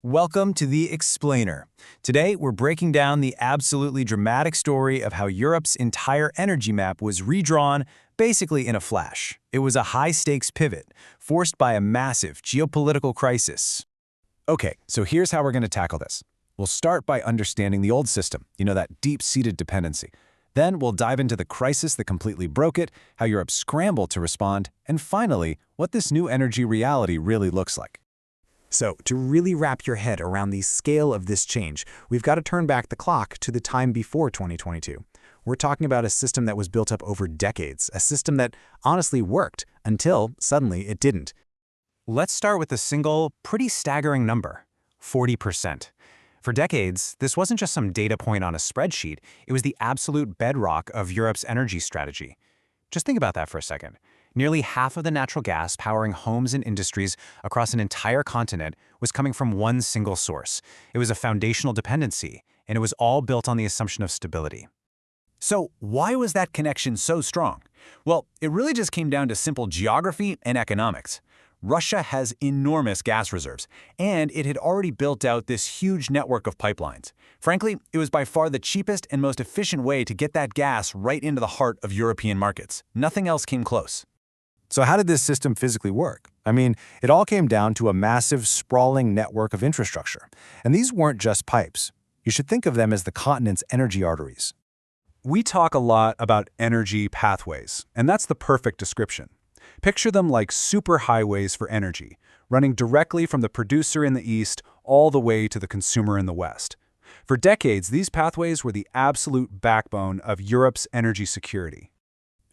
Welcome to The Explainer. Today, we're breaking down the absolutely dramatic story of how Europe's entire energy map was redrawn basically in a flash. It was a high-stakes pivot, forced by a massive geopolitical crisis. Okay, so here's how we're going to tackle this. We'll start by understanding the old system, that deep-seated dependency. Then we'll dive into the crisis that completely broke it, how Europe scrambled to respond, and finally, what this new energy reality really looks like. So, to really wrap your head around the scale of this change, we've got to turn back the clock to the time before 2022. We're talking about a system that was built up over decades, a system that honestly worked until suddenly it didn't. Let's start with a single, pretty staggering number, 40%. For decades, this wasn't just some data point on a spreadsheet, it was the absolute bedrock of Europe's energy strategy. Just think about that for a second. Nearly half of the natural gas powering homes and industries across an entire continent was coming from one single source. It was a foundational dependency, and it was all built on the assumption of stability. So why was that connection so strong? Well, it really just came down to simple geography and economics. Russia has enormous gas reserves, and it had already built out this huge network of pipelines. Frankly, it was by far the cheapest and most efficient way to get that gas right into the heart of European markets. Nothing else came close. So how did this system physically work? It all came down to a massive, sprawling network of infrastructure. And these weren't just pipes. You should think of them as the continent's energy arteries. We talk a lot about energy pathways, and that's the perfect description. Picture them like superhighways for energy, running directly from the producer in the east all the way to the consumer in the west. For decades, these pathways were the absolute backbone of Europe's energy security.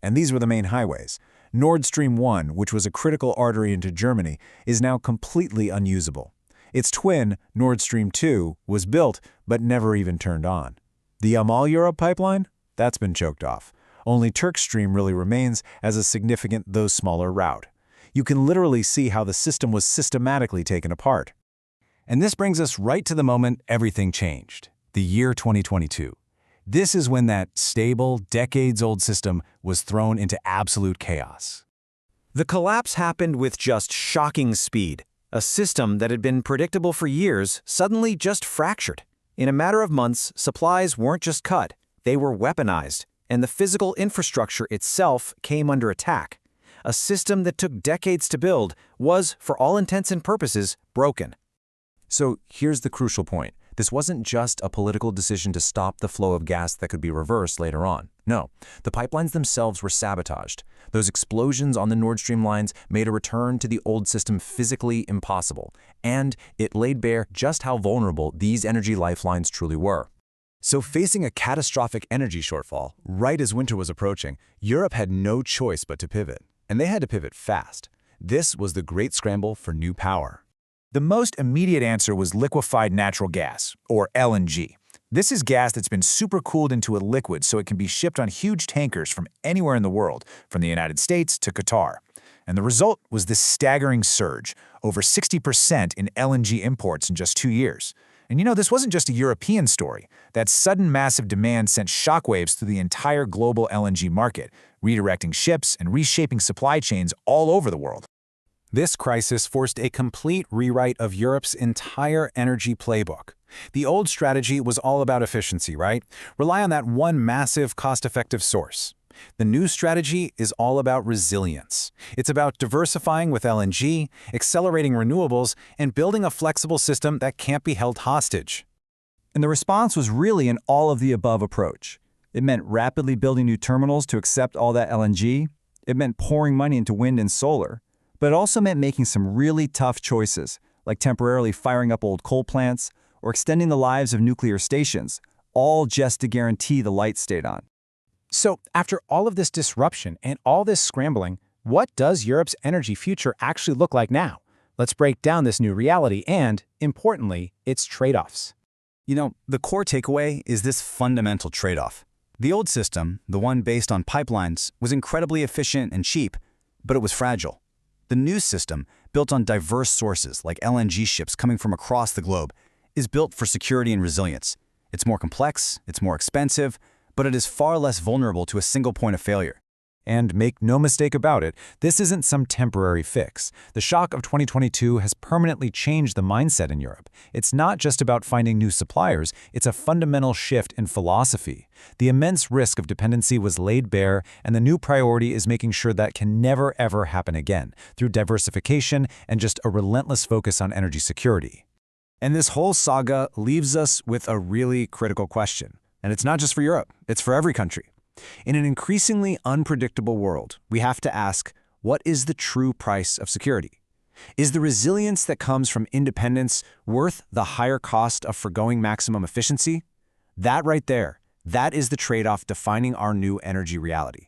And these were the main highways. Nord Stream 1, which was a critical artery into Germany, is now completely unusable. Its twin, Nord Stream 2, was built but never even turned on. The Yamal-Europe pipeline? That's been choked off. Only Turk Stream really remains as a significant, though smaller, route. You can literally see how the system was systematically taken apart. And this brings us right to the moment everything changed, the year 2022. This is when that stable, decades-old system was thrown into absolute chaos. The collapse happened with just shocking speed. A system that had been predictable for years suddenly just fractured. In a matter of months, supplies weren't just cut, they were weaponized, and the physical infrastructure itself came under attack. A system that took decades to build was, for all intents and purposes, broken. So here's the crucial point. This wasn't just a political decision to stop the flow of gas that could be reversed later on. No, the pipelines themselves were sabotaged. Those explosions on the Nord Stream lines made a return to the old system physically impossible, and it laid bare just how vulnerable these energy lifelines truly were. So facing a catastrophic energy shortfall, right as winter was approaching, Europe had no choice but to pivot. And they had to pivot fast. This was the great scramble for new power. The most immediate answer was liquefied natural gas, or LNG. This is gas that's been supercooled into a liquid so it can be shipped on huge tankers from anywhere in the world, from the United States to Qatar. And the result was this staggering surge, over 60% in LNG imports in just 2 years. And this wasn't just a European story. That sudden massive demand sent shockwaves through the entire global LNG market, redirecting ships and reshaping supply chains all over the world. This crisis forced a complete rewrite of Europe's entire energy playbook. The old strategy was all about efficiency, right? Rely on that one massive, cost-effective source. The new strategy is all about resilience. It's about diversifying with LNG, accelerating renewables, and building a flexible system that can't be held hostage. And the response was really an all-of-the-above approach. It meant rapidly building new terminals to accept all that LNG. It meant pouring money into wind and solar. But it also meant making some really tough choices, like temporarily firing up old coal plants or extending the lives of nuclear stations, all just to guarantee the lights stayed on. So, after all of this disruption and all this scrambling, what does Europe's energy future actually look like now? Let's break down this new reality and, importantly, its trade-offs. The core takeaway is this fundamental trade-off. The old system, the one based on pipelines, was incredibly efficient and cheap, but it was fragile. The new system, built on diverse sources like LNG ships coming from across the globe, is built for security and resilience. It's more complex, it's more expensive, but it is far less vulnerable to a single point of failure. And make no mistake about it, this isn't some temporary fix. The shock of 2022 has permanently changed the mindset in Europe. It's not just about finding new suppliers, it's a fundamental shift in philosophy. The immense risk of dependency was laid bare, and the new priority is making sure that can never ever happen again, through diversification and just a relentless focus on energy security. And this whole saga leaves us with a really critical question. And it's not just for Europe, it's for every country. In an increasingly unpredictable world, we have to ask, what is the true price of security? Is the resilience that comes from independence worth the higher cost of forgoing maximum efficiency? That right there, that is the trade-off defining our new energy reality.